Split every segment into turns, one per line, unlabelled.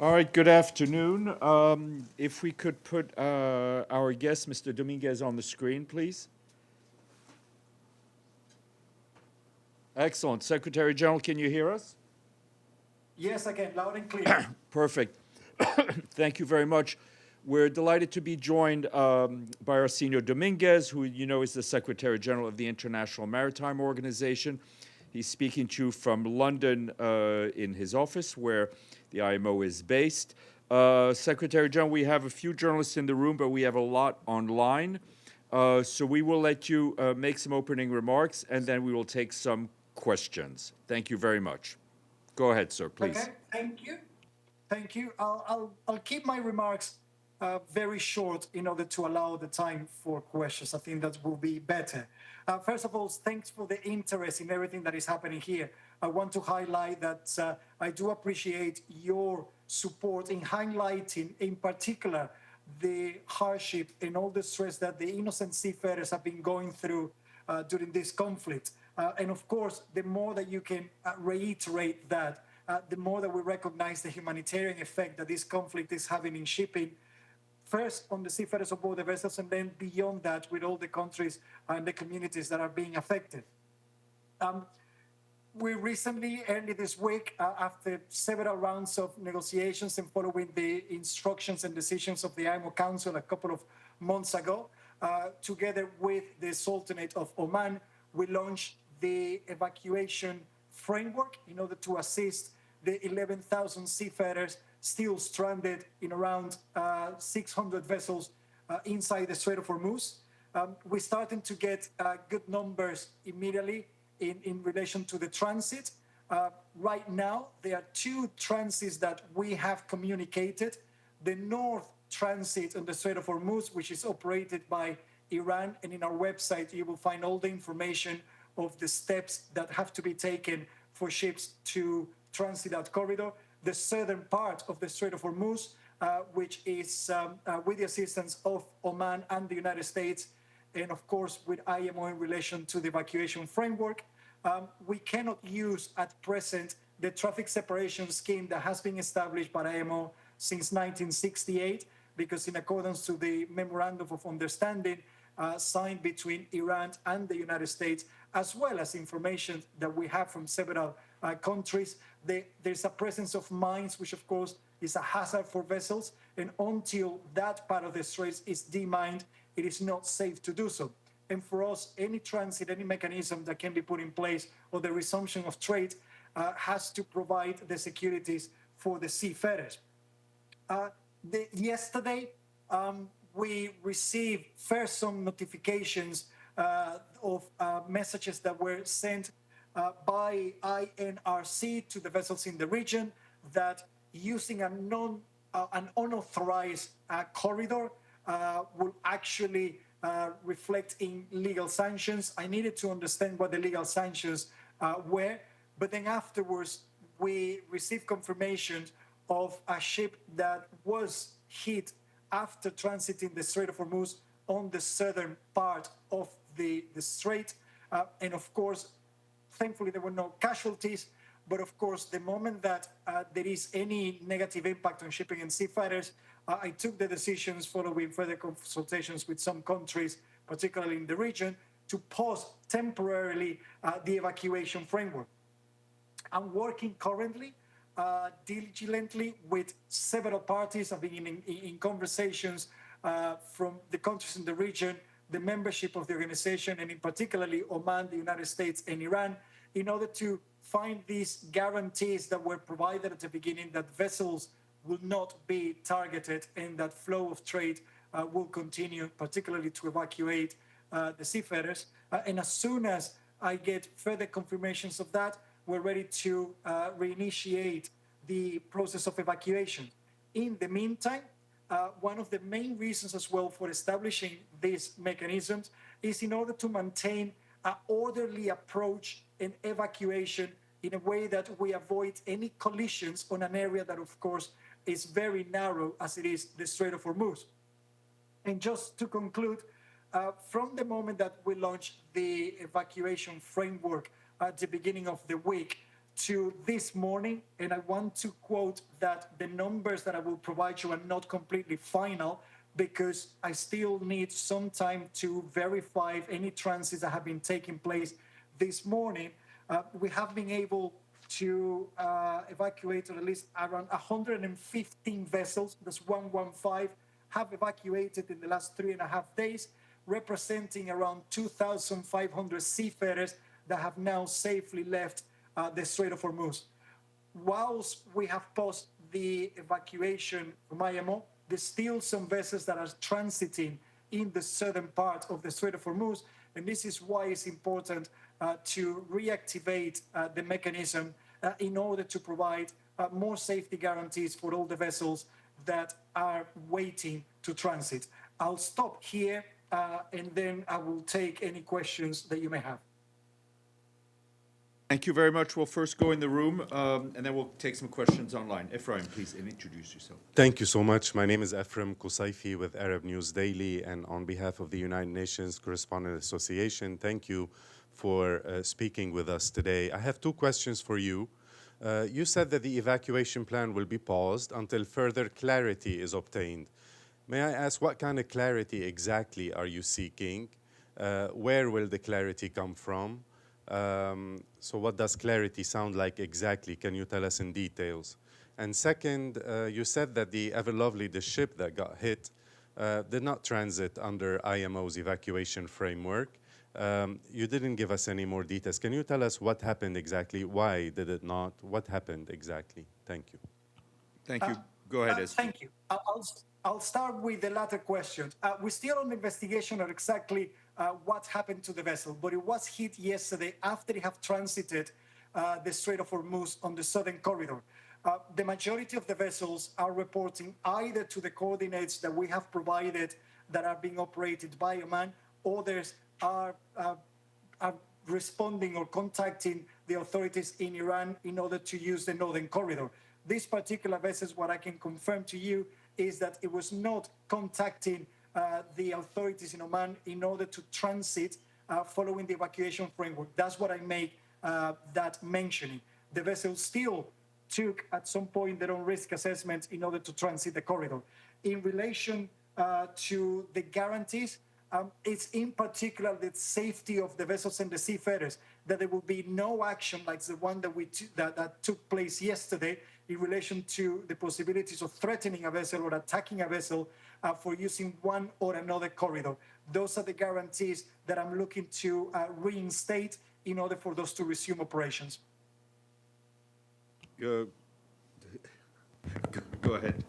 All right, good afternoon. If we could put our guest, Mr. Dominguez, on the screen, please. Excellent. Secretary General, can you hear us?
Yes, I can, loud and clear.
Perfect. Thank you very much. We're delighted to be joined by Arsenio Dominguez, who you know is the Secretary General of the International Maritime Organization. He's speaking to you from London in his office, where the IMO is based. Secretary General, we have a few journalists in the room, but we have a lot online. So we will let you make some opening remarks, and then we will take some questions. Thank you very much. Go ahead, sir, please.
Okay, thank you. Thank you. I'll keep my remarks very short in order to allow the time for questions. I think that will be better. First of all, thanks for the interest in everything that is happening here. I want to highlight that I do appreciate your support in highlighting, in particular, the hardship and all the stress that the innocent seafarers have been going through during this conflict. And of course, the more that you can reiterate that, the more that we recognize the humanitarian effect that this conflict is having in shipping, first on the seafarers aboard the vessels, and then beyond that with all the countries and the communities that are being affected. We recently, early this week, after several rounds of negotiations and following the instructions and decisions of the IMO Council a couple of months ago, together with the Sultanate of Oman, we launched the evacuation framework in order to assist the 11,000 seafarers still stranded in around 600 vessels inside the Strait of Hormuz. We're starting to get good numbers immediately in relation to the transit. Right now, there are two transits that we have communicated. The north transit on the Strait of Hormuz, which is operated by Iran, and in our website, you will find all the information of the steps that have to be taken for ships to transit that corridor. The southern part of the Strait of Hormuz, which is with the assistance of Oman and the United States, and of course with IMO in relation to the evacuation framework. We cannot use at present the traffic separation scheme that has been established by IMO since 1968, because in accordance to the Memorandum of Understanding signed between Iran and the United States, as well as information that we have from several countries, there's a presence of mines, which of course is a hazard for vessels, and until that part of the straits is demined, it is not safe to do so. And for us, any transit, any mechanism that can be put in place, or the resumption of trade, has to provide the securities for the seafarers. Yesterday, we received first some notifications of messages that were sent by INRC to the vessels in the region that using an unauthorized corridor will actually reflect in legal sanctions. I needed to understand what the legal sanctions were, but then afterwards we received confirmation of a ship that was hit after transiting the Strait of Hormuz on the southern part of the strait. And of course, thankfully there were no casualties, but of course, the moment that there is any negative impact on shipping and seafarers, I took the decisions following further consultations with some countries, particularly in the region, to pause temporarily the evacuation framework. I'm working currently diligently with several parties. I've been in conversations from the countries in the region, the membership of the organization, and in particularly Oman, the United States, and Iran, in order to find these guarantees that were provided at the beginning that vessels will not be targeted and that flow of trade will continue, particularly to evacuate the seafarers. And as soon as I get further confirmations of that, we're ready to reinitiate the process of evacuation. In the meantime, one of the main reasons as well for establishing these mechanisms is in order to maintain an orderly approach in evacuation in a way that we avoid any collisions on an area that, of course, is very narrow as it is the Strait of Hormuz. And just to conclude, from the moment that we launched the evacuation framework at the beginning of the week, to this morning, and I want to quote that the numbers that I will provide you are not completely final because I still need some time to verify if any transits that have been taking place this morning. We have been able to evacuate at least around 115 vessels, that's 115, have evacuated in the last 3.5 days, representing around 2,500 seafarers that have now safely left the Strait of Hormuz. Whilst we have paused the evacuation from IMO, there's still some vessels that are transiting in the southern part of the Strait of Hormuz, and this is why it's important to reactivate the mechanism in order to provide more safety guarantees for all the vessels that are waiting to transit. I'll stop here and then I will take any questions that you may have.
Thank you very much. We'll first go in the room, and then we'll take some questions online. Ephraim, please introduce yourself.
Thank you so much. My name is Ephraim Kusaifi with Arab News Daily, and on behalf of the United Nations Correspondent Association, thank you for speaking with us today. I have two questions for you. You said that the evacuation plan will be paused until further clarity is obtained. May I ask what kind of clarity exactly are you seeking? Where will the clarity come from? So what does clarity sound like exactly? Can you tell us in details? And second, you said that the Ever Lovely, the ship that got hit, did not transit under IMO's evacuation framework. You didn't give us any more details. Can you tell us what happened exactly? Why did it not? What happened exactly? Thank you.
Thank you. Go ahead, Esme.
Thank you. I'll start with the latter question. We're still on investigation on exactly what happened to the vessel, but it was hit yesterday after it have transited the Strait of Hormuz on the southern corridor. The majority of the vessels are reporting either to the coordinates that we have provided that are being operated by Oman, others are responding or contacting the authorities in Iran in order to use the northern corridor. This particular vessel, what I can confirm to you is that it was not contacting the authorities in Oman in order to transit following the evacuation framework. That's what I make that mentioning. The vessel still took at some point their own risk assessments in order to transit the corridor. In relation to the guarantees, it's in particular the safety of the vessels and the seafarers, that there will be no action like the one that took place yesterday in relation to the possibilities of threatening a vessel or attacking a vessel for using one or another corridor. Those are the guarantees that I'm looking to reinstate in order for those to resume operations.
Go ahead.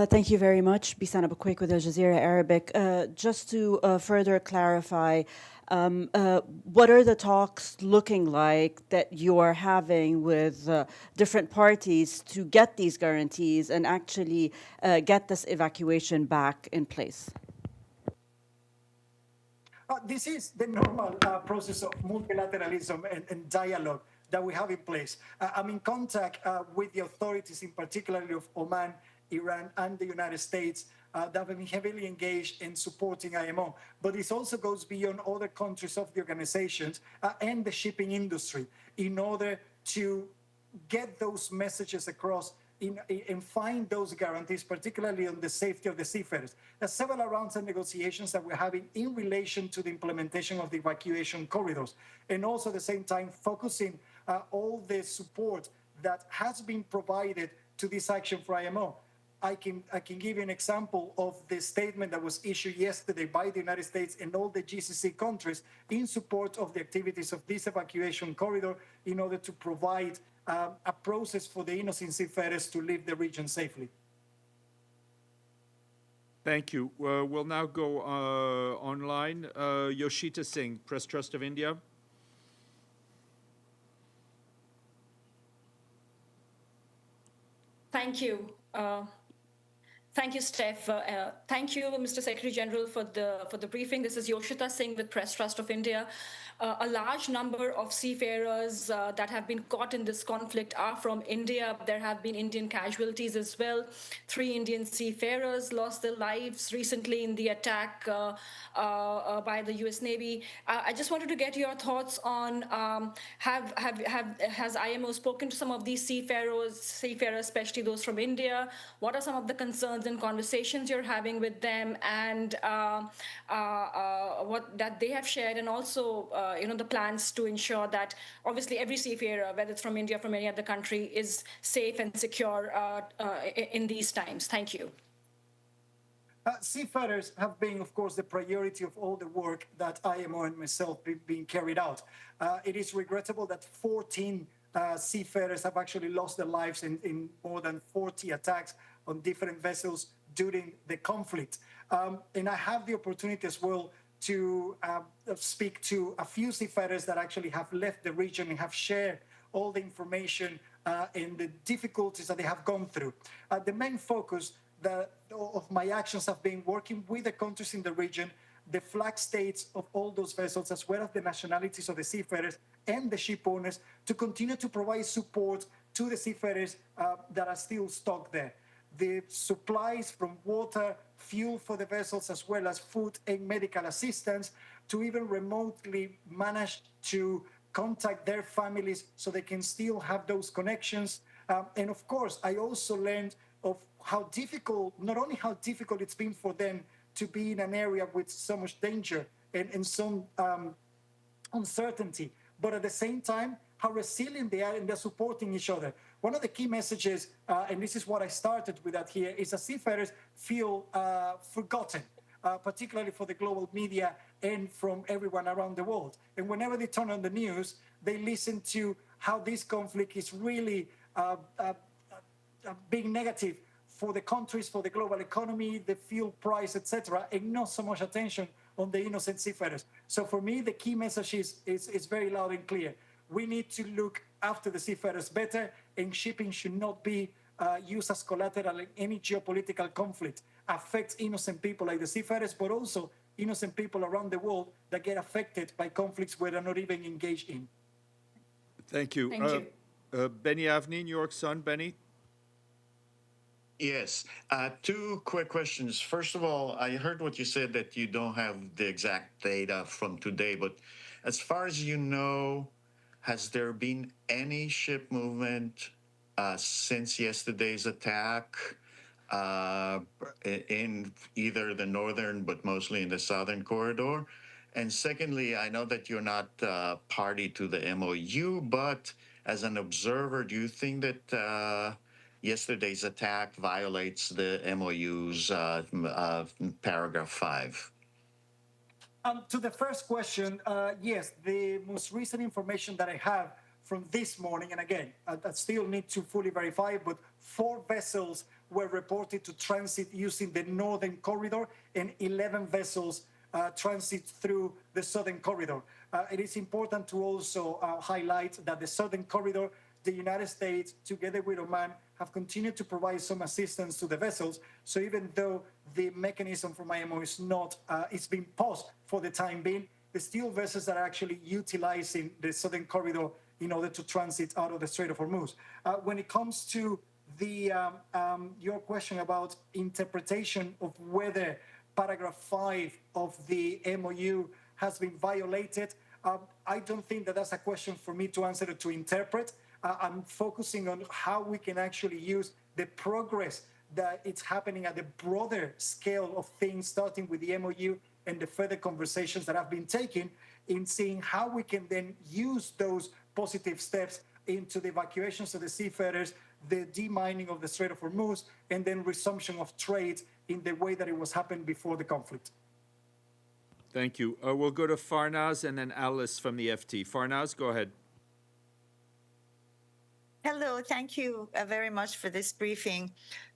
Thank you very much. Bisan Abu Quaik with Al Jazeera Arabic. Just to further clarify, what are the talks looking like that you are having with different parties to get these guarantees and actually get this evacuation back in place?
This is the normal process of multilateralism and dialogue that we have in place. I'm in contact with the authorities, in particular of Oman, Iran, and the United States that have been heavily engaged in supporting IMO. But this also goes beyond other countries of the organizations and the shipping industry in order to get those messages across and find those guarantees, particularly on the safety of the seafarers. There's several rounds of negotiations that we're having in relation to the implementation of the evacuation corridors, and also at the same time focusing all the support that has been provided to this action for IMO. I can give you an example of the statement that was issued yesterday by the United States and all the GCC countries in support of the activities of this evacuation corridor in order to provide a process for the innocent seafarers to leave the region safely.
Thank you. We'll now go online. Yoshita Singh, Press Trust of India.
Thank you. Thank you, Steph. Thank you, Mr. Secretary General, for the briefing. This is Yoshita Singh with Press Trust of India. a large number of seafarers that have been caught in this conflict are from India. There have been Indian casualties as well. 3 Indian seafarers lost their lives recently in the attack by the U.S. Navy. I just wanted to get your thoughts on has IMO spoken to some of these seafarers, especially those from India? What are some of the concerns and conversations you're having with them, and what that they have shared, and also the plans to ensure that obviously every seafarer, whether it's from India or from any other country, is safe and secure in these times. Thank you.
Seafarers have been, of course, the priority of all the work that IMO and myself being carried out. It is regrettable that 14 seafarers have actually lost their lives in more than 40 attacks on different vessels during the conflict. And I have the opportunity as well to speak to a few seafarers that actually have left the region and have shared all the information and the difficulties that they have gone through. The main focus of my actions have been working with the countries in the region, the flag states of all those vessels, as well as the nationalities of the seafarers and the ship owners, to continue to provide support to the seafarers that are still stuck there. The supplies from water, fuel for the vessels, as well as food and medical assistance, to even remotely manage to contact their families so they can still have those connections. And of course, I also learned of how difficult, not only how difficult it's been for them to be in an area with so much danger and some uncertainty, but at the same time, how resilient they are and they're supporting each other. One of the key messages, and this is what I started with that here, is that seafarers feel forgotten, particularly for the global media and from everyone around the world. And whenever they turn on the news, they listen to how this conflict is really being negative for the countries, for the global economy, the fuel price, etc., and not so much attention on the innocent seafarers. So for me, the key message is very loud and clear. We need to look after the seafarers better, and shipping should not be used as collateral in any geopolitical conflict. Affects innocent people like the seafarers, but also innocent people around the world that get affected by conflicts where they're not even engaged in.
Thank you.
Thank you.
Benny Avni, New York Sun. Benny?
Yes. 2 quick questions. First of all, I heard what you said that you don't have the exact data from today, but as far as you know, has there been any ship movement since yesterday's attack in either the northern, but mostly in the southern corridor? And secondly, I know that you're not party to the MOU, but as an observer, do you think that yesterday's attack violates the MOU's paragraph 5?
To the first question, yes, the most recent information that I have from this morning, and again, I still need to fully verify, but 4 vessels were reported to transit using the northern corridor, and 11 vessels transit through the southern corridor. It is important to also highlight that the southern corridor, the United States, together with Oman, have continued to provide some assistance to the vessels. So even though the mechanism from IMO is not, it's been paused for the time being, the steel vessels are actually utilizing the southern corridor in order to transit out of the Strait of Hormuz. When it comes to the your question about interpretation of whether paragraph 5 of the MOU has been violated, I don't think that that's a question for me to answer or to interpret. I'm focusing on how we can actually use the progress that it's happening at the broader scale of things, starting with the MOU and the further conversations that have been taken, in seeing how we can then use those positive steps into the evacuations of the seafarers, the demining of the Strait of Hormuz, and then resumption of trade in the way that it was happening before the conflict.
Thank you. We'll go to Farnaz and then Alice from the FT. Farnaz, go ahead.
Hello, thank you very much for this briefing.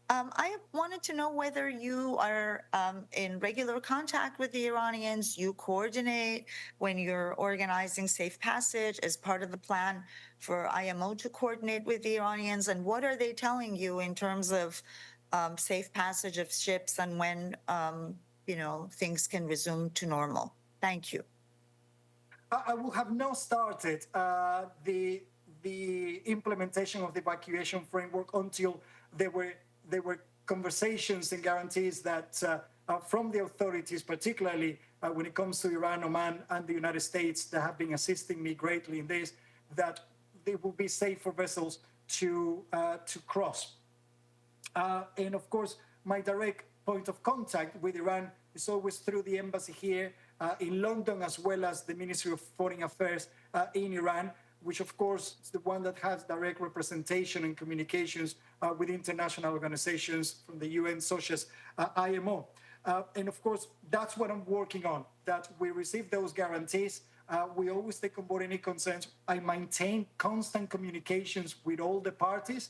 I wanted to know whether you are in regular contact with the Iranians, you coordinate when you're organizing safe passage as part of the plan for IMO to coordinate with the Iranians, and what are they telling you in terms of safe passage of ships and when things can resume to normal? Thank you.
I will have not started the implementation of the evacuation framework until there were conversations and guarantees that from the authorities, particularly when it comes to Iran, Oman, and the United States, that have been assisting me greatly in this, that it will be safe for vessels to cross. And of course, my direct point of contact with Iran is always through the embassy here in London, as well as the Ministry of Foreign Affairs in Iran, which of course is the one that has direct representation and communications with international organizations from the UN, such as IMO. And of course, that's what I'm working on, that we receive those guarantees. We always take on board any concerns. I maintain constant communications with all the parties.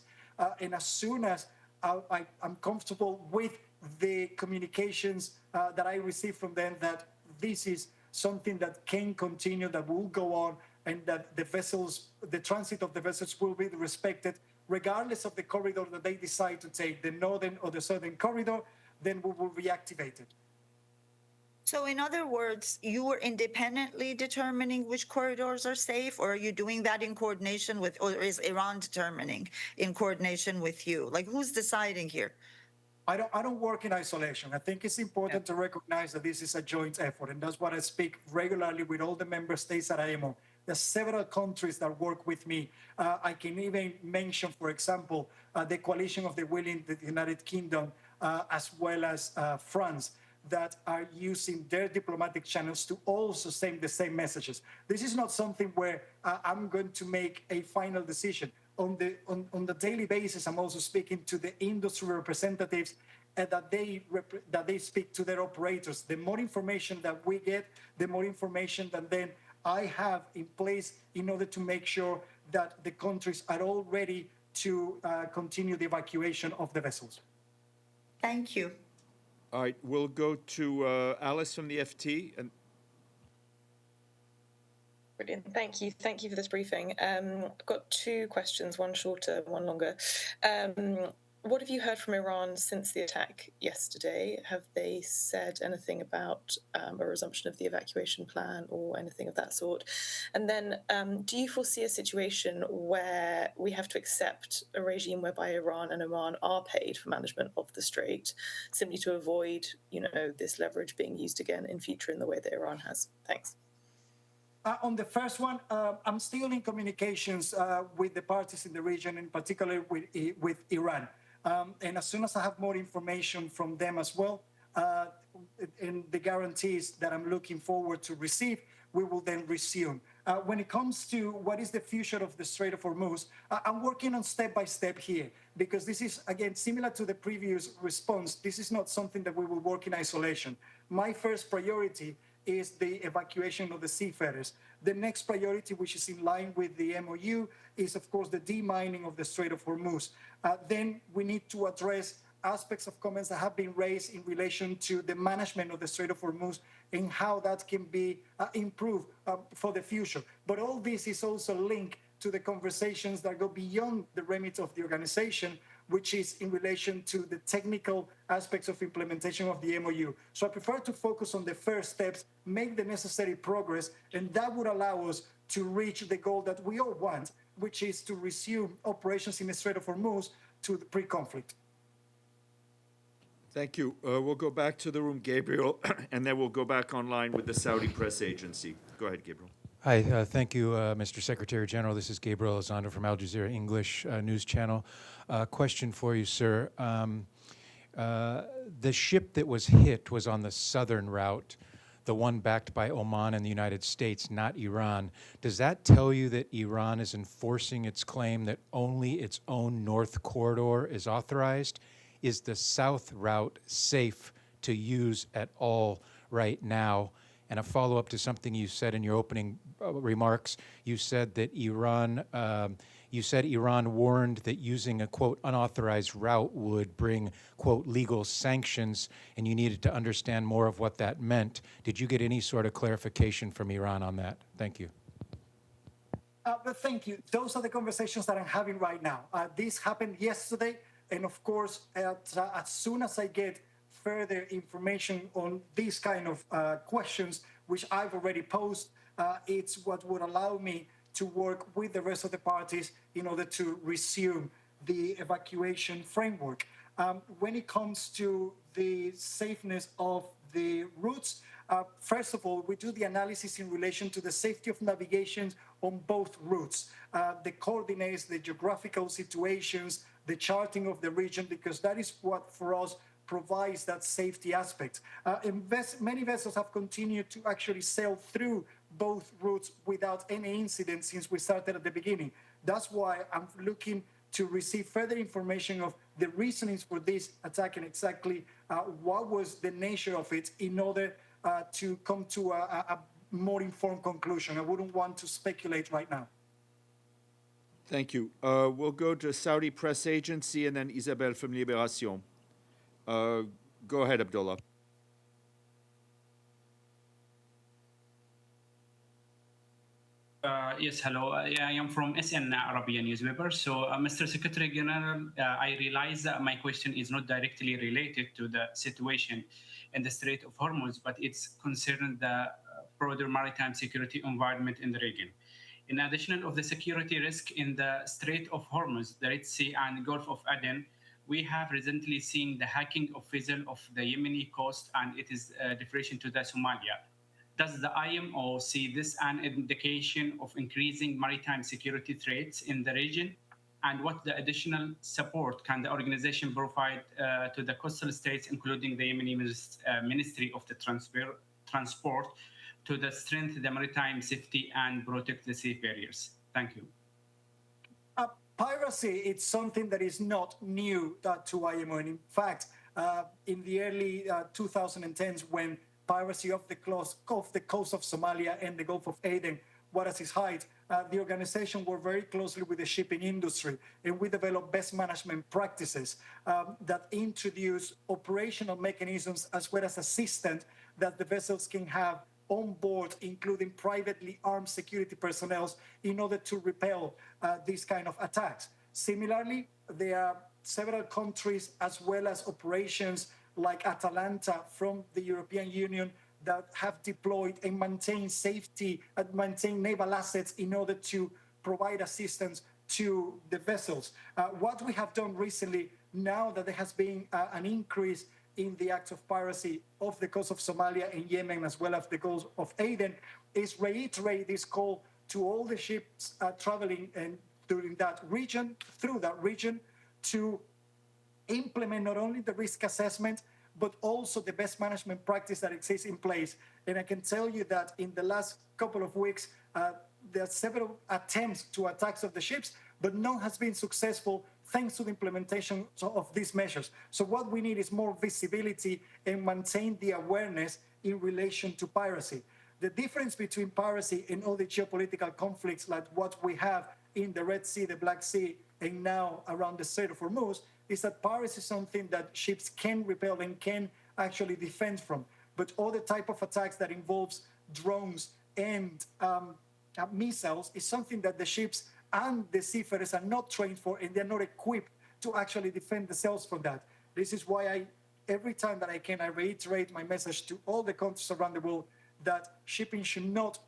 And as soon as I'm comfortable with the communications that I receive from them, that this is something that can continue, that will go on, and that the transit of the vessels will be respected, regardless of the corridor that they decide to take, the northern or the southern corridor, then we will reactivate it.
So in other words, you are independently determining which corridors are safe, or are you doing that in coordination with, or is Iran determining in coordination with you? Like, who's deciding here?
I don't work in isolation. I think it's important to recognize that this is a joint effort, and that's what I speak regularly with all the member states at IMO. There's several countries that work with me. I can even mention, for example, the Coalition of the Willing, the United Kingdom, as well as France, that are using their diplomatic channels to also send the same messages. This is not something where I'm going to make a final decision. On the daily basis, I'm also speaking to the industry representatives that they speak to their operators. The more information that we get, the more information that then I have in place in order to make sure that the countries are all ready to continue the evacuation of the vessels.
Thank you.
All right, we'll go to Alice from the FT. And
Brilliant. Thank you. Thank you for this briefing. I've got two questions, one shorter, one longer. What have you heard from Iran since the attack yesterday? Have they said anything about a resumption of the evacuation plan or anything of that sort? And then do you foresee a situation where we have to accept a regime whereby Iran and Oman are paid for management of the Strait, simply to avoid, this leverage being used again in future in the way that Iran has? Thanks.
On the first one, I'm still in communications with the parties in the region, in particular with Iran. And as soon as I have more information from them as well, and the guarantees that I'm looking forward to receive, we will then resume. When it comes to what is the future of the Strait of Hormuz, I'm working on step by step here, because this is, again, similar to the previous response. This is not something that we will work in isolation. My first priority is the evacuation of the seafarers. The next priority, which is in line with the MOU, is of course the demining of the Strait of Hormuz. Then we need to address aspects of comments that have been raised in relation to the management of the Strait of Hormuz and how that can be improved for the future. But all this is also linked to the conversations that go beyond the remit of the organization, which is in relation to the technical aspects of implementation of the MOU. So I prefer to focus on the first steps, make the necessary progress, and that would allow us to reach the goal that we all want, which is to resume operations in the Strait of Hormuz to the pre-conflict.
thank you. We'll go back to the room, Gabriel, and then we'll go back online with the Saudi press agency. Go ahead, Gabriel.
Hi, thank you, Mr. Secretary General. This is Gabriel Elizondo from Al Jazeera English News Channel. Question for you, sir. The ship that was hit was on the southern route, the one backed by Oman and the United States, not Iran. Does that tell you that Iran is enforcing its claim that only its own north corridor is authorized? Is the south route safe to use at all right now? And a follow-up to something you said in your opening remarks, you said that Iran warned that using a, quote, unauthorized route would bring, quote, legal sanctions, and you needed to understand more of what that meant. Did you get any sort of clarification from Iran on that? Thank you.
But thank you. Those are the conversations that I'm having right now. This happened yesterday, and of course, as soon as I get further information on these kind of questions, which I've already posed, it's what would allow me to work with the rest of the parties in order to resume the evacuation framework. When it comes to the safeness of the routes, first of all, we do the analysis in relation to the safety of navigation on both routes, the coordinates, the geographical situations, the charting of the region, because that is what for us provides that safety aspect. Many vessels have continued to actually sail through both routes without any incident since we started at the beginning. That's why I'm looking to receive further information of the reasonings for this attack and exactly what was the nature of it in order to come to a more informed conclusion. I wouldn't want to speculate right now.
Thank you. We'll go to Saudi Press Agency and then Isabelle from Libération. Go ahead, Abdullah.
Yes, hello. I am from SN Arabian newspaper. So, Mr. Secretary General, I realize that my question is not directly related to the situation in the Strait of Hormuz, but it's concerned the broader maritime security environment in the region. In addition of the security risk in the Strait of Hormuz, the Red Sea and Gulf of Aden, we have recently seen the hacking of vessels of the Yemeni coast, and it is different to the Somalia. Does the IMO see this an indication of increasing maritime security threats in the region? And what the additional support can the organization provide to the coastal states, including the Yemeni Ministry of the Transport, to strengthen the maritime safety and protect the seafarers? Thank you.
Piracy, it's something that is not new to IMO. And in fact, in the early 2010s, when piracy off the coast of Somalia and the Gulf of Aden was at its height, the organization worked very closely with the shipping industry, and we developed best management practices that introduce operational mechanisms as well as assistance that the vessels can have on board, including privately armed security personnel, in order to repel these kind of attacks. Similarly, there are several countries as well as operations like Atalanta from the European Union that have deployed and maintain safety and maintain naval assets in order to provide assistance to the vessels. What we have done recently, now that there has been an increase in the acts of piracy off the coast of Somalia and Yemen, as well as the Gulf of Aden, is reiterate this call to all the ships traveling and through that region, to implement not only the risk assessment, but also the best management practice that exists in place. And I can tell you that in the last couple of weeks, there are several attempts to attacks of the ships, but none has been successful thanks to the implementation of these measures. So what we need is more visibility and maintain the awareness in relation to piracy. The difference between piracy and all the geopolitical conflicts like what we have in the Red Sea, the Black Sea, and now around the Strait of Hormuz is that piracy is something that ships can repel and can actually defend from. But other type of attacks that involves drones and missiles is something that the ships and the seafarers are not trained for, and they're not equipped to actually defend themselves from that. This is why every time that I can, I reiterate my message to all the countries around the world that shipping should not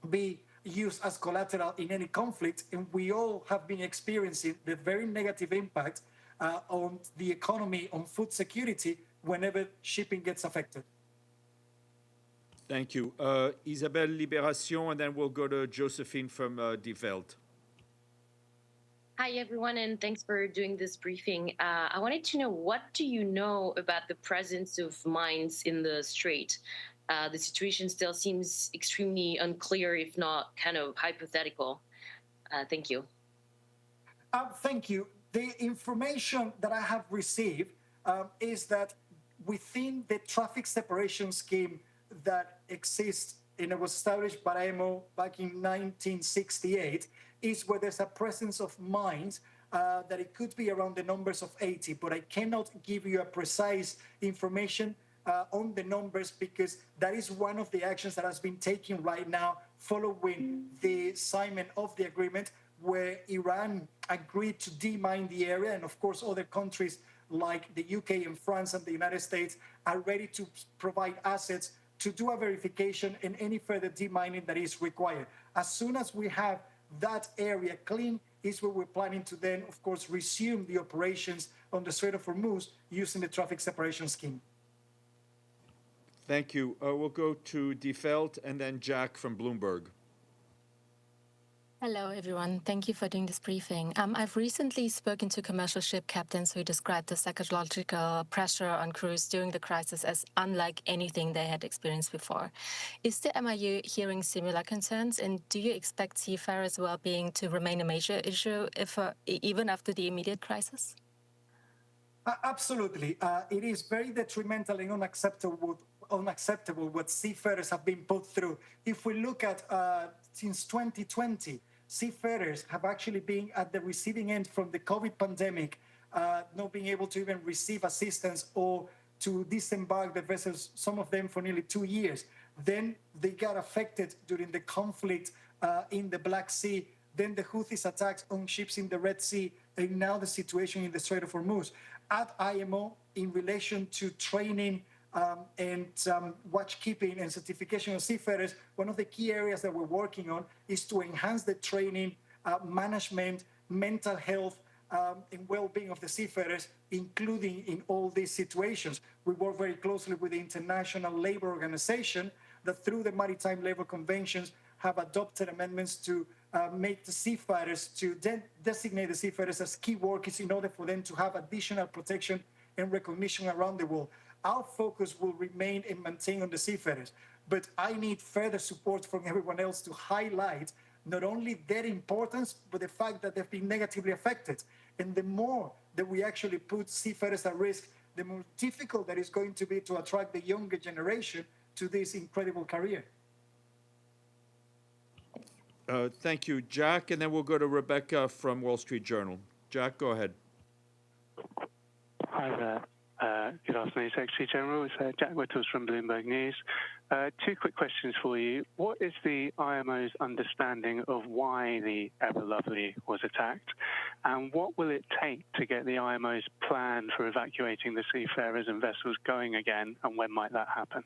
be used as collateral in any conflict. And we all have been experiencing the very negative impact on the economy, on food security, whenever shipping gets affected.
Thank you. Isabelle, Libération, and then we'll go to Josephine from Die Welt.
Hi, everyone, and thanks for doing this briefing. I wanted to know, what do you know about the presence of mines in the Strait? The situation still seems extremely unclear, if not kind of hypothetical. Thank you.
Thank you. The information that I have received is that within the traffic separation scheme that exists and it was established by IMO back in 1968, is where there's a presence of mines that it could be around the numbers of 80, but I cannot give you a precise information on the numbers because that is one of the actions that has been taken right now following the signing of the agreement where Iran agreed to demine the area, and of course other countries like the UK and France and the United States are ready to provide assets to do a verification and any further demining that is required. As soon as we have that area clean is where we're planning to then, of course, resume the operations on the Strait of Hormuz using the traffic separation scheme.
Thank you. We'll go to Defeld and then Jack from Bloomberg.
Hello, everyone. Thank you for doing this briefing. I've recently spoken to commercial ship captains who described the psychological pressure on crews during the crisis as unlike anything they had experienced before. Is the MIU hearing similar concerns, and do you expect seafarers' well-being to remain a major issue even after the immediate crisis?
Absolutely. It is very detrimental and unacceptable what seafarers have been put through. If we look at since 2020, seafarers have actually been at the receiving end from the COVID pandemic, not being able to even receive assistance or to disembark the vessels, some of them for nearly 2 years. Then they got affected during the conflict in the Black Sea, then the Houthis attacks on ships in the Red Sea, and now the situation in the Strait of Hormuz. At IMO, in relation to training and watchkeeping and certification of seafarers, one of the key areas that we're working on is to enhance the training, management, mental health, and well-being of the seafarers, including in all these situations. We work very closely with the International Labour Organization that through the Maritime Labour Conventions have adopted amendments to make the seafarers, to designate the seafarers as key workers in order for them to have additional protection and recognition around the world. Our focus will remain and maintain on the seafarers, but I need further support from everyone else to highlight not only their importance, but the fact that they've been negatively affected. And the more that we actually put seafarers at risk, the more difficult that it's going to be to attract the younger generation to this incredible career.
Thank you, Jack. And then we'll go to Rebecca from Wall Street Journal. Jack, go ahead.
Hi there. Good afternoon, Secretary General. It's Jack Whittles from Bloomberg News. Two quick questions for you. What is the IMO's understanding of why the Ever Lovely was attacked? And what will it take to get the IMO's plan for evacuating the seafarers and vessels going again? And when might that happen?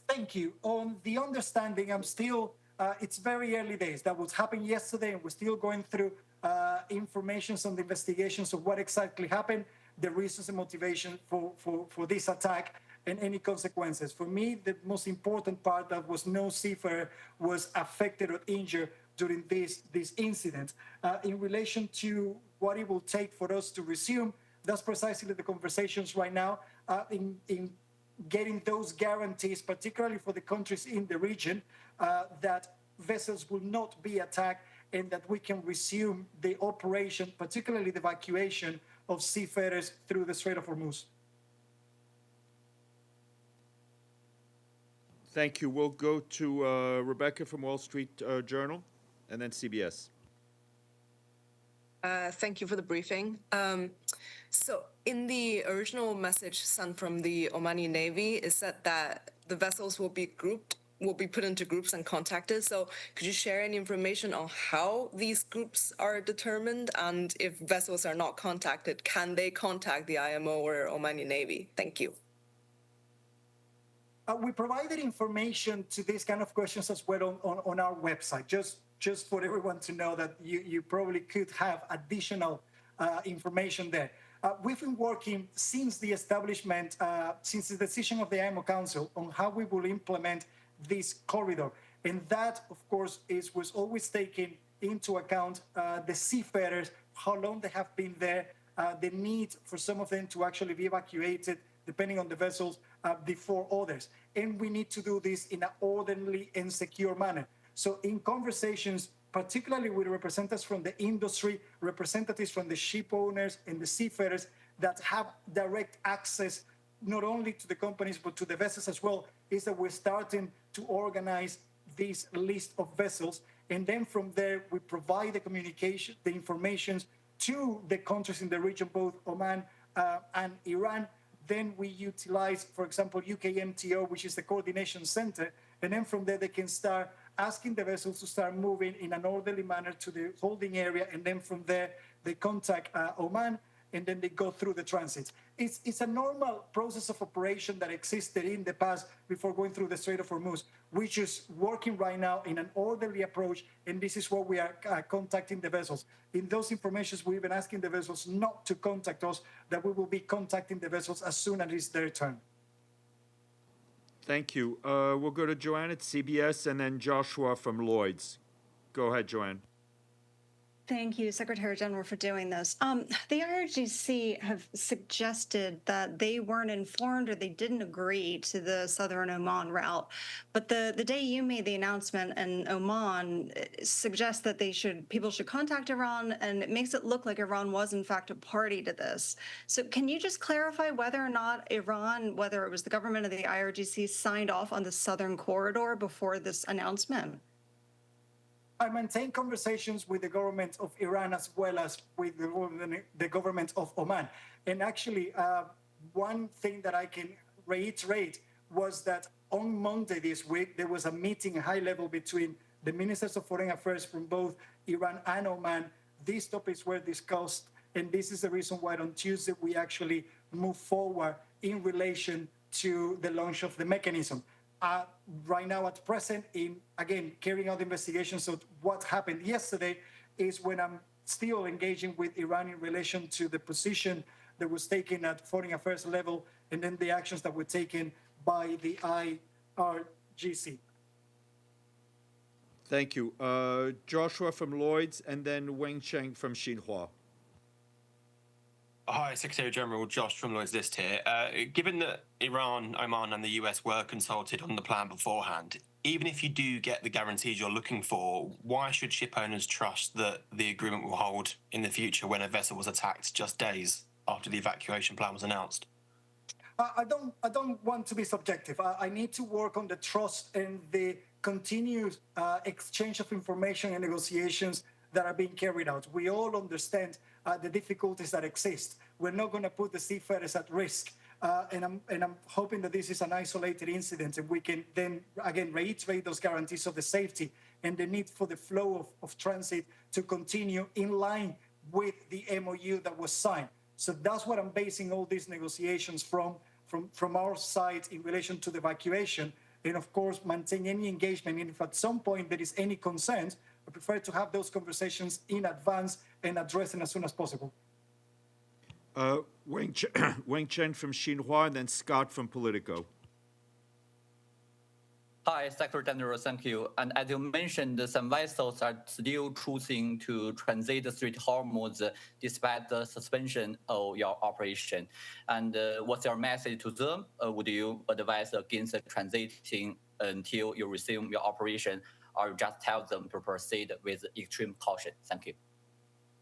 Thank you. On the understanding, I'm still, it's very early days. That was happened yesterday, and we're still going through information on the investigations of what exactly happened, the reasons and motivation for this attack, and any consequences. For me, the most important part that was no seafarer was affected or injured during this incident. In relation to what it will take for us to resume, that's precisely the conversations right now in getting those guarantees, particularly for the countries in the region, that vessels will not be attacked and that we can resume the operation, particularly the evacuation of seafarers through the Strait of Hormuz.
Thank you. We'll go to Rebecca from Wall Street Journal and then CBS.
Thank you for the briefing. So in the original message sent from the Omani Navy, it said that the vessels will be put into groups and contacted. So could you share any information on how these groups are determined? And if vessels are not contacted, can they contact the IMO or Omani Navy? Thank you.
We provided information to these kind of questions as well on our website, just for everyone to know that you probably could have additional information there. We've been working since the establishment, since the decision of the IMO Council on how we will implement this corridor. And that, of course, was always taking into account the seafarers, how long they have been there, the need for some of them to actually be evacuated, depending on the vessels, before others. And we need to do this in an orderly and secure manner. So in conversations, particularly with representatives from the industry, representatives from the ship owners and the seafarers that have direct access not only to the companies but to the vessels as well, is that we're starting to organize this list of vessels. And then from there, we provide the communication, the information to the countries in the region, both Oman and Iran. Then we utilize, for example, UKMTO, which is the coordination center. And then from there, they can start asking the vessels to start moving in an orderly manner to the holding area. And then from there, they contact Oman. and then they go through the transit. It's a normal process of operation that existed in the past before going through the Strait of Hormuz. We're just working right now in an orderly approach, and this is what we are contacting the vessels. In those informations, we've been asking the vessels not to contact us, that we will be contacting the vessels as soon as it's their turn.
Thank you. We'll go to Joanne at CBS and then Joshua from Lloyd's. Go ahead, Joanne.
Thank you, Secretary General, for doing this. The IRGC have suggested that they weren't informed or they didn't agree to the Southern Oman route. But the day you made the announcement in Oman suggests that people should contact Iran, and it makes it look like Iran was in fact a party to this. So can you just clarify whether or not Iran, whether it was the government or the IRGC, signed off on the Southern Corridor before this announcement?
I maintain conversations with the government of Iran as well as with the government of Oman. And actually, one thing that I can reiterate was that on Monday this week, there was a meeting, a high level, between the ministers of foreign affairs from both Iran and Oman. These topics were discussed, and this is the reason why on Tuesday we actually moved forward in relation to the launch of the mechanism. Right now, at present, again, carrying out investigations of what happened yesterday is when I'm still engaging with Iran in relation to the position that was taken at foreign affairs level and then the actions that were taken by the IRGC.
Thank you. Joshua from Lloyd's and then Weng Cheng from Xinhua.
Hi, Secretary General Josh from Lloyd's List here. Given that Iran, Oman and the US were consulted on the plan beforehand, even if you do get the guarantees you're looking for, why should ship owners trust that the agreement will hold in the future when a vessel was attacked just days after the evacuation plan was announced?
I don't want to be subjective. I need to work on the trust and the continued exchange of information and negotiations that are being carried out. We all understand the difficulties that exist. We're not going to put the seafarers at risk. And I'm hoping that this is an isolated incident and we can then, again, reiterate those guarantees of the safety and the need for the flow of transit to continue in line with the MOU that was signed. So that's what I'm basing all these negotiations from our side in relation to the evacuation. And of course, maintain any engagement. And if at some point there is any concerns, I prefer to have those conversations in advance and address them as soon as possible.
Weng Chen from Xinhua and then Scott from Politico.
Hi, Secretary General, thank you. And as you mentioned, some vessels are still choosing to transit the Strait of Hormuz despite the suspension of your operation. And what's your message to them? Would you advise against transiting until you resume your operation, or just tell them to proceed with extreme caution? Thank you.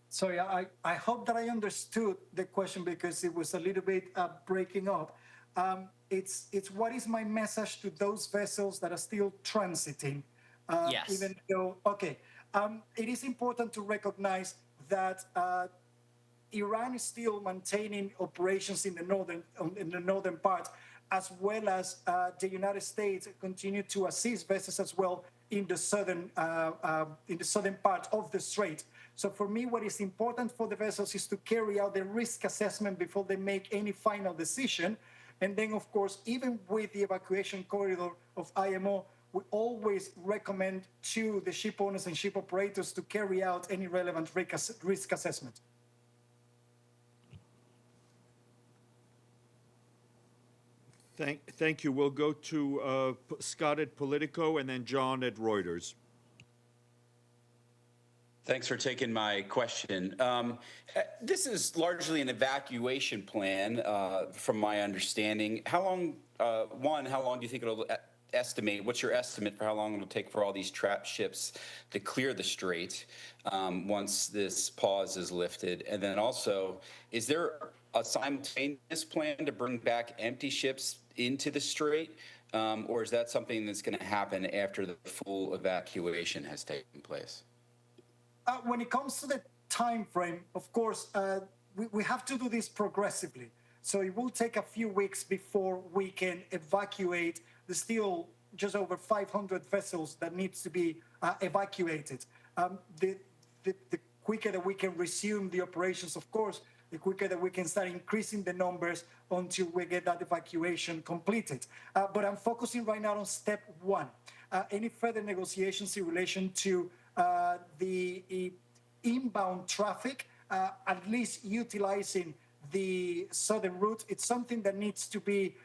Sorry, I hope that I understood the question because it was a little bit breaking up. It's what is my message to those vessels that are still transiting?
Yes.
Even though, okay, it is important to recognize that Iran is still maintaining operations in the northern part, as well as the United States continue to assist vessels as well in the southern part of the strait. So for me, what is important for the vessels is to carry out the risk assessment before they make any final decision. And then, of course, even with the evacuation corridor of IMO, we always recommend to the ship owners and ship operators to carry out any relevant risk assessment.
Thank you. We'll go to Scott at Politico and then John at Reuters.
Thanks for taking my question. This is largely an evacuation plan, from my understanding. How long do you think it'll estimate? What's your estimate for how long it'll take for all these trapped ships to clear the strait once this pause is lifted? And then also, is there a simultaneous plan to bring back empty ships into the strait? Or is that something that's going to happen after the full evacuation has taken place?
When it comes to the time frame, of course, we have to do this progressively. So it will take a few weeks before we can evacuate the still just over 500 vessels that needs to be evacuated. The quicker that we can resume the operations, of course, the quicker that we can start increasing the numbers until we get that evacuation completed. But I'm focusing right now on step one. Any further negotiations in relation to the inbound traffic, at least utilizing the southern route, it's something that needs to be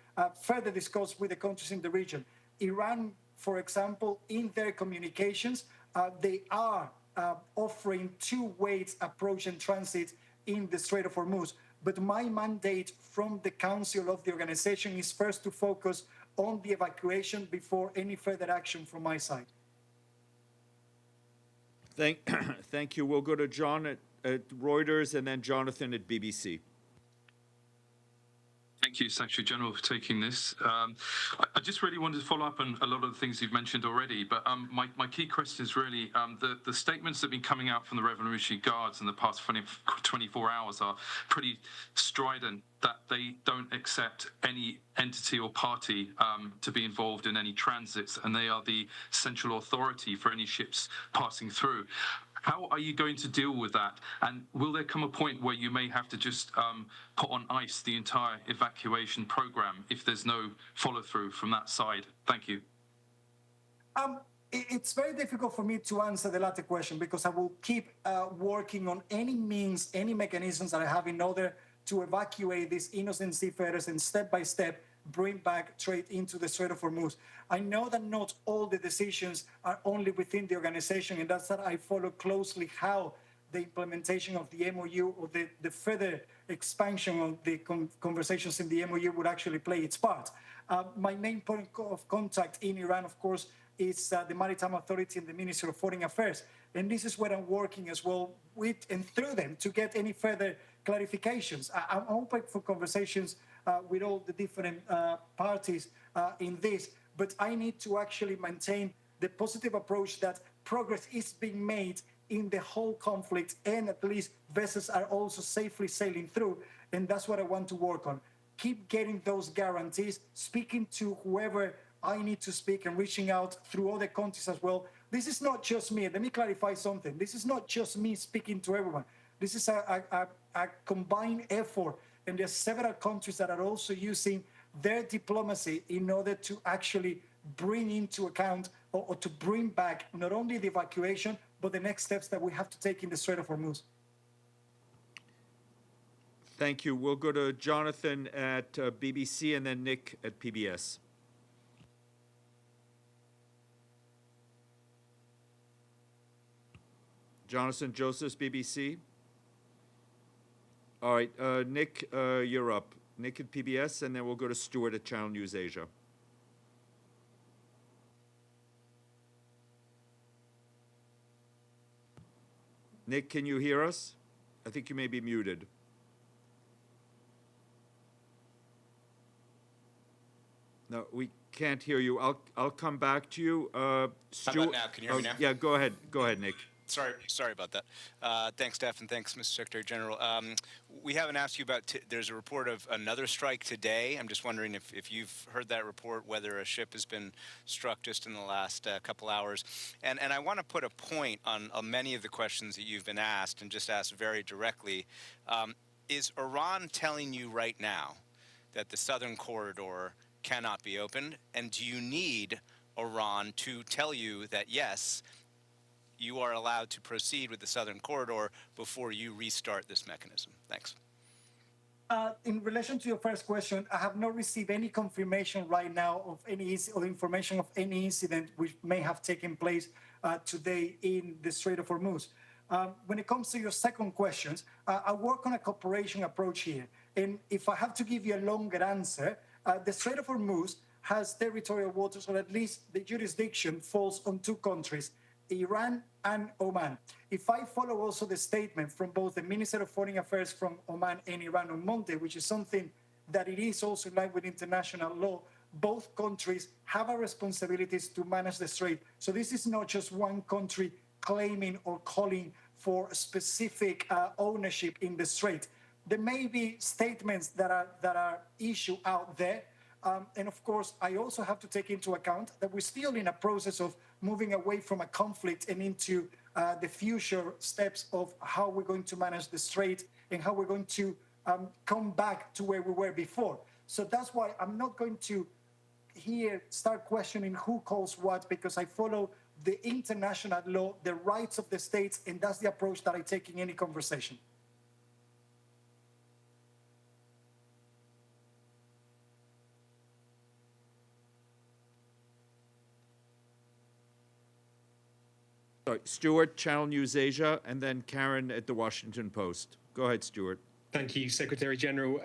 further discussed with the countries in the region. Iran, for example, in their communications, they are offering two-way approach and transit in the Strait of Hormuz. But my mandate from the Council of the organization is first to focus on the evacuation before any further action from my side.
Thank you. We'll go to John at Reuters and then Jonathan at BBC.
Thank you, Secretary General, for taking this. I just really wanted to follow up on a lot of the things you've mentioned already, but my key question is really the statements that have been coming out from the Revolutionary Guards in the past 24 hours are pretty strident, that they don't accept any entity or party to be involved in any transits, and they are the central authority for any ships passing through. How are you going to deal with that? And will there come a point where you may have to just put on ice the entire evacuation program if there's no follow-through from that side? Thank you.
It's very difficult for me to answer the latter question because I will keep working on any means, any mechanisms that I have in order to evacuate these innocent seafarers and step by step bring back trade into the Strait of Hormuz. I know that not all the decisions are only within the organization, and that's that I follow closely how the implementation of the MOU or the further expansion of the conversations in the MOU would actually play its part. My main point of contact in Iran, of course, is the Maritime Authority and the Ministry of Foreign Affairs. And this is where I'm working as well with and through them to get any further clarifications. I'm open for conversations with all the different parties in this, but I need to actually maintain the positive approach that progress is being made in the whole conflict, and at least vessels are also safely sailing through, and that's what I want to work on. Keep getting those guarantees, speaking to whoever I need to speak and reaching out through other countries as well. This is not just me. Let me clarify something. This is not just me speaking to everyone. This is a combined effort, and there's several countries that are also using their diplomacy in order to actually bring into account or to bring back not only the evacuation, but the next steps that we have to take in the Strait of Hormuz.
Thank you. We'll go to Jonathan at BBC and then Nick at PBS. Jonathan Josephs, BBC. All right, Nick, you're up. Nick at PBS, and then we'll go to Stuart at Channel News Asia. Nick, can you hear us? I think you may be muted. No, we can't hear you. I'll come back to you. Stuart,
how about now? Can you hear me now?
Yeah, go ahead. Go ahead, Nick.
Sorry about that. Thanks, Steph, and thanks, Mr. Secretary General. We haven't asked you about, there's a report of another strike today. I'm just wondering if you've heard that report, whether a ship has been struck just in the last couple hours. And I want to put a point on many of the questions that you've been asked, and just ask very directly. Is Iran telling you right now that the southern corridor cannot be opened? And do you need Iran to tell you that, yes, you are allowed to proceed with the southern corridor before you restart this mechanism? Thanks.
In relation to your first question, I have not received any confirmation right now of any or information of any incident which may have taken place today in the Strait of Hormuz. When it comes to your second questions, I work on a cooperation approach here. And if I have to give you a longer answer, the Strait of Hormuz has territorial waters, or at least the jurisdiction falls on two countries, Iran and Oman. If I follow also the statement from both the Minister of Foreign Affairs from Oman and Iran on Monday, which is something that it is also in line with international law, both countries have a responsibilities to manage the strait. So this is not just one country claiming or calling for specific ownership in the strait. There may be statements that are issued out there. And of course, I also have to take into account that we're still in a process of moving away from a conflict and into the future steps of how we're going to manage the strait and how we're going to come back to where we were before. So that's why I'm not going to here start questioning who calls what, because I follow the international law, the rights of the states, and that's the approach that I take in any conversation.
Sorry, Stuart, Channel News Asia, and then Karen at the Washington Post. Go ahead, Stuart.
Thank you, Secretary General.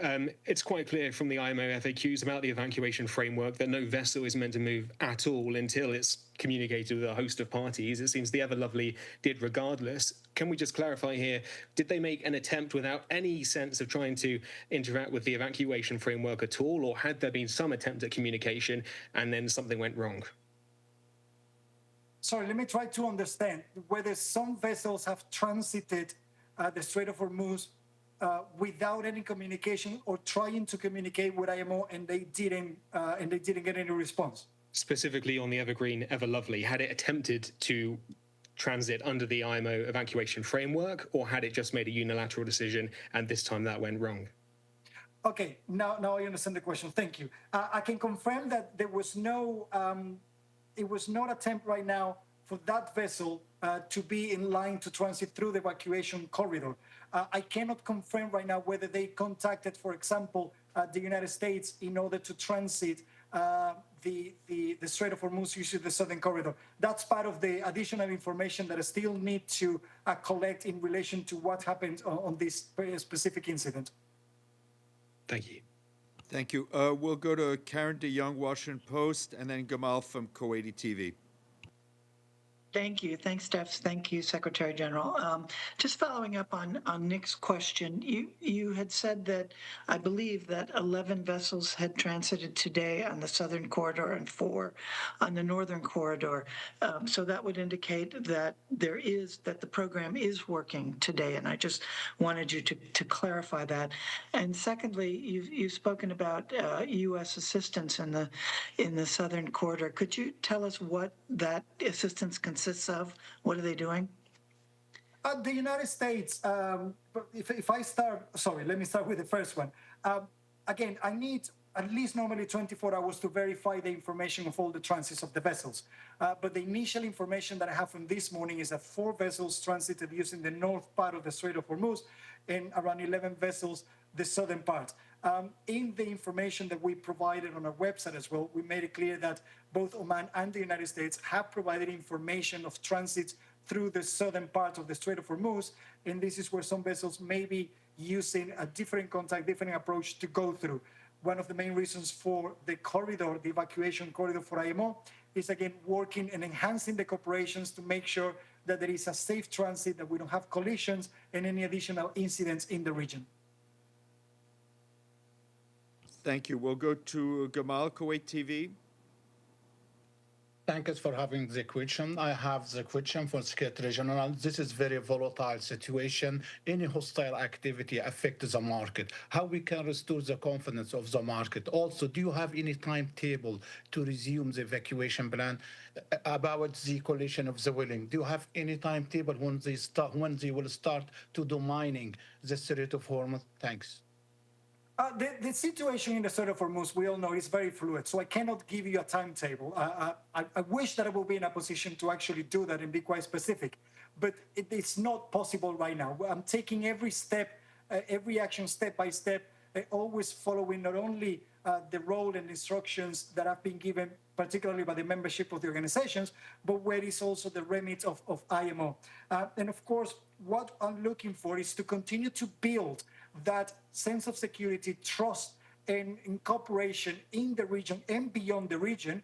It's quite clear from the IMO FAQs about the evacuation framework that no vessel is meant to move at all until it's communicated with a host of parties. It seems the Ever Lovely did regardless. Can we just clarify here, did they make an attempt without any sense of trying to interact with the evacuation framework at all, or had there been some attempt at communication and then something went wrong?
Sorry, let me try to understand whether some vessels have transited the Strait of Hormuz without any communication, or trying to communicate with IMO and they didn't get any response.
Specifically on the Evergreen Ever Lovely, had it attempted to transit under the IMO evacuation framework, or had it just made a unilateral decision and this time that went wrong?
Okay, now I understand the question. Thank you. I can confirm that there was no, it was not attempt right now for that vessel to be in line to transit through the evacuation corridor. I cannot confirm right now whether they contacted, for example, the United States in order to transit the Strait of Hormuz using the southern corridor. That's part of the additional information that I still need to collect in relation to what happened on this very specific incident.
Thank you.
Thank you. We'll go to Karen DeYoung, Washington Post, and then Gamal from Kuwaiti TV.
Thank you. Thanks, Steph. Thank you, Secretary General. Just following up on Nick's question, you had said that I believe that 11 vessels had transited today on the southern corridor and 4 on the northern corridor. So that would indicate that that the program is working today, and I just wanted you to clarify that. And secondly, you've spoken about U.S. assistance in the southern corridor. Could you tell us what that assistance consists of? What are they doing?
The United States, if I start, sorry, let me start with the first one. Again, I need at least normally 24 hours to verify the information of all the transits of the vessels. But the initial information that I have from this morning is that 4 vessels transited using the north part of the Strait of Hormuz and around 11 vessels the southern part. In the information that we provided on our website as well, we made it clear that both Oman and the United States have provided information of transits through the southern part of the Strait of Hormuz, and this is where some vessels may be using a different contact, different approach to go through. One of the main reasons for the corridor, the evacuation corridor for IMO, is again working and enhancing the cooperations to make sure that there is a safe transit, that we don't have collisions and any additional incidents in the region.
Thank you. We'll go to Gamal, Kuwait TV.
Thank you for having the question. I have the question for Secretary General. This is very volatile situation. Any hostile activity affects the market. How we can restore the confidence of the market? Also, do you have any timetable to resume the evacuation plan? About the coalition of the willing, do you have any timetable when they will start to do mining the Strait of Hormuz? Thanks.
The situation in the Strait of Hormuz, we all know, is very fluid, so I cannot give you a timetable. I wish that I will be in a position to actually do that and be quite specific, but it's not possible right now. I'm taking every step, every action step by step, always following not only the role and instructions that have been given, particularly by the membership of the organizations, but where is also the remit of IMO. And of course, what I'm looking for is to continue to build that sense of security, trust, and cooperation in the region and beyond the region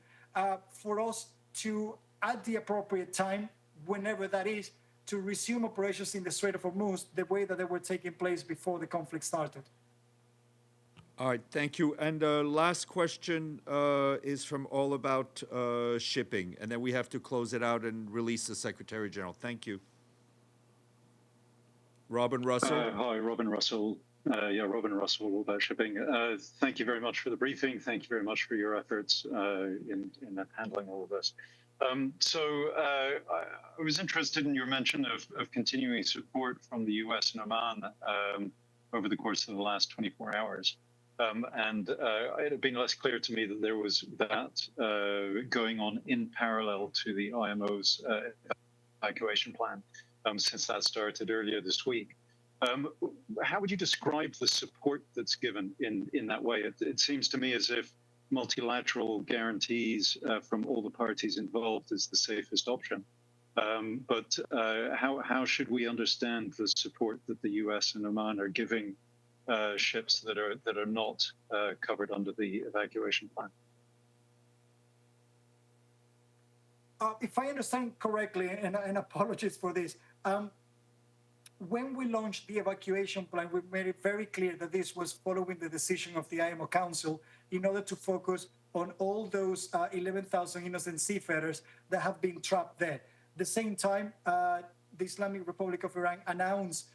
for us to, at the appropriate time, whenever that is, to resume operations in the Strait of Hormuz the way that they were taking place before the conflict started.
All right, thank you. And last question is from All About Shipping, and then we have to close it out and release the Secretary General. Thank you. Robin Russell.
Hi, Robin Russell. Robin Russell, All About Shipping. Thank you very much for the briefing. Thank you very much for your efforts in handling all of this. I was interested in your mention of continuing support from the US and Oman over the course of the last 24 hours. It had been less clear to me that there was that going on in parallel to the IMO's evacuation plan since that started earlier this week. How would you describe the support that's given in that way? It seems to me as if multilateral guarantees from all the parties involved is the safest option. But how should we understand the support that the US and Oman are giving ships that are not covered under the evacuation plan?
If I understand correctly, and apologies for this, when we launched the evacuation plan, we made it very clear that this was following the decision of the IMO Council in order to focus on all those 11,000 innocent seafarers that have been trapped there. At the same time, the Islamic Republic of Iran announced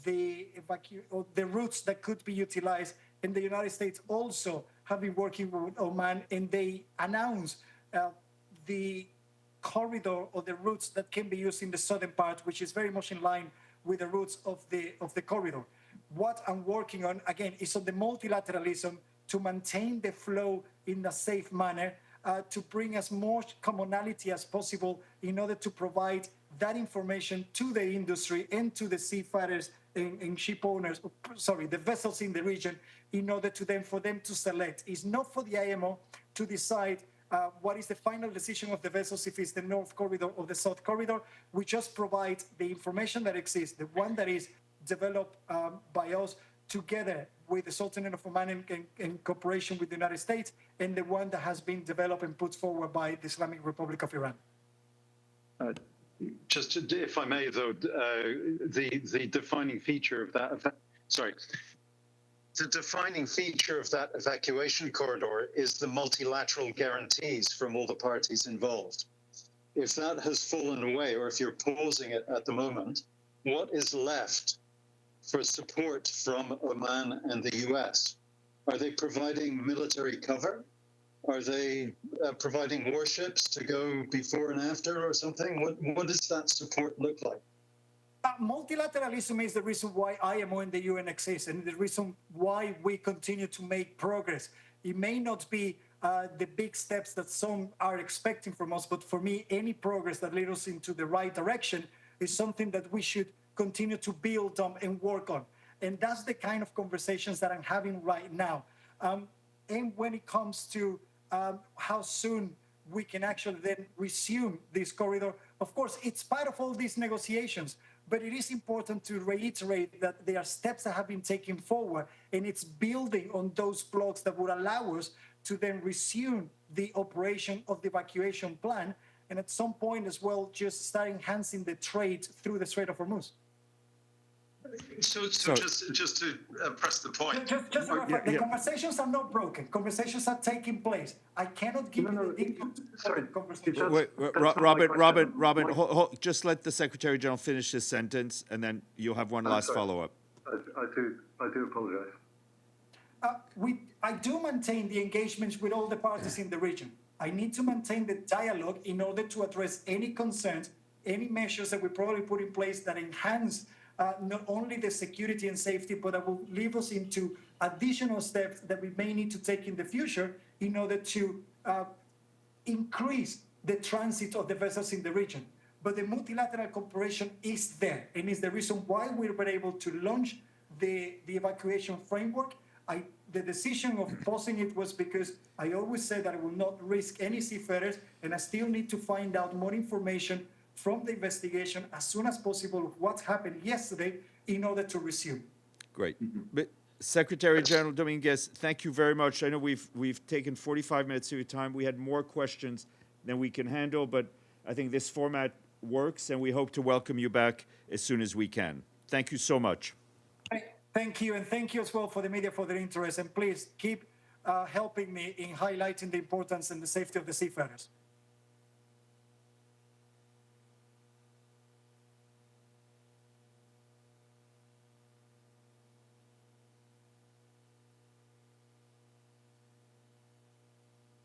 the routes that could be utilized, and the United States also have been working with Oman, and they announced the corridor or the routes that can be used in the southern part, which is very much in line with the routes of the corridor. What I'm working on, again, is on the multilateralism to maintain the flow in a safe manner, to bring as much commonality as possible in order to provide that information to the industry and to the seafarers and ship owners, the vessels in the region, in order for them to select. It's not for the IMO to decide what is the final decision of the vessels, if it's the North Corridor or the South Corridor. We just provide the information that exists, the one that is developed by us together with the Sultanate of Oman in cooperation with the United States, and the one that has been developed and put forward by the Islamic Republic of Iran.
Just if I may, though, the defining feature of that, the defining feature of that evacuation corridor is the multilateral guarantees from all the parties involved. If that has fallen away, or if you're pausing it at the moment, what is left for support from Oman and the US? Are they providing military cover? Are they providing warships to go before and after or something? What does that support look like?
Multilateralism is the reason why IMO and the UN exist, and the reason why we continue to make progress. It may not be the big steps that some are expecting from us, but for me, any progress that leads us into the right direction is something that we should continue to build on and work on. And that's the kind of conversations that I'm having right now. And when it comes to how soon we can actually then resume this corridor, of course, it's part of all these negotiations. But it is important to reiterate that there are steps that have been taken forward, and it's building on those blocks that would allow us to then resume the operation of the evacuation plan, and at some point as well, just start enhancing the trade through the Strait of Hormuz.
So just to press the point.
Just to reflect, the conversations are not broken. Conversations are taking place. I cannot give you the input.
Sorry.
Wait, Robert, just let the Secretary General finish his sentence, and then you'll have one last follow-up.
I do apologize.
I do maintain the engagements with all the parties in the region. I need to maintain the dialogue in order to address any concerns, any measures that we probably put in place that enhance not only the security and safety, but that will lead us into additional steps that we may need to take in the future in order to increase the transit of the vessels in the region. But the multilateral cooperation is there, and is the reason why we were able to launch the evacuation framework. The decision of pausing it was because I always said that I will not risk any seafarers, and I still need to find out more information from the investigation as soon as possible of what happened yesterday in order to resume.
Great. But Secretary General Dominguez, thank you very much. I know we've taken 45 minutes of your time. We had more questions than we can handle, but I think this format works, and we hope to welcome you back as soon as we can. Thank you so much.
Thank you, and thank you as well for the media for their interest, and please keep helping me in highlighting the importance and the safety of the seafarers.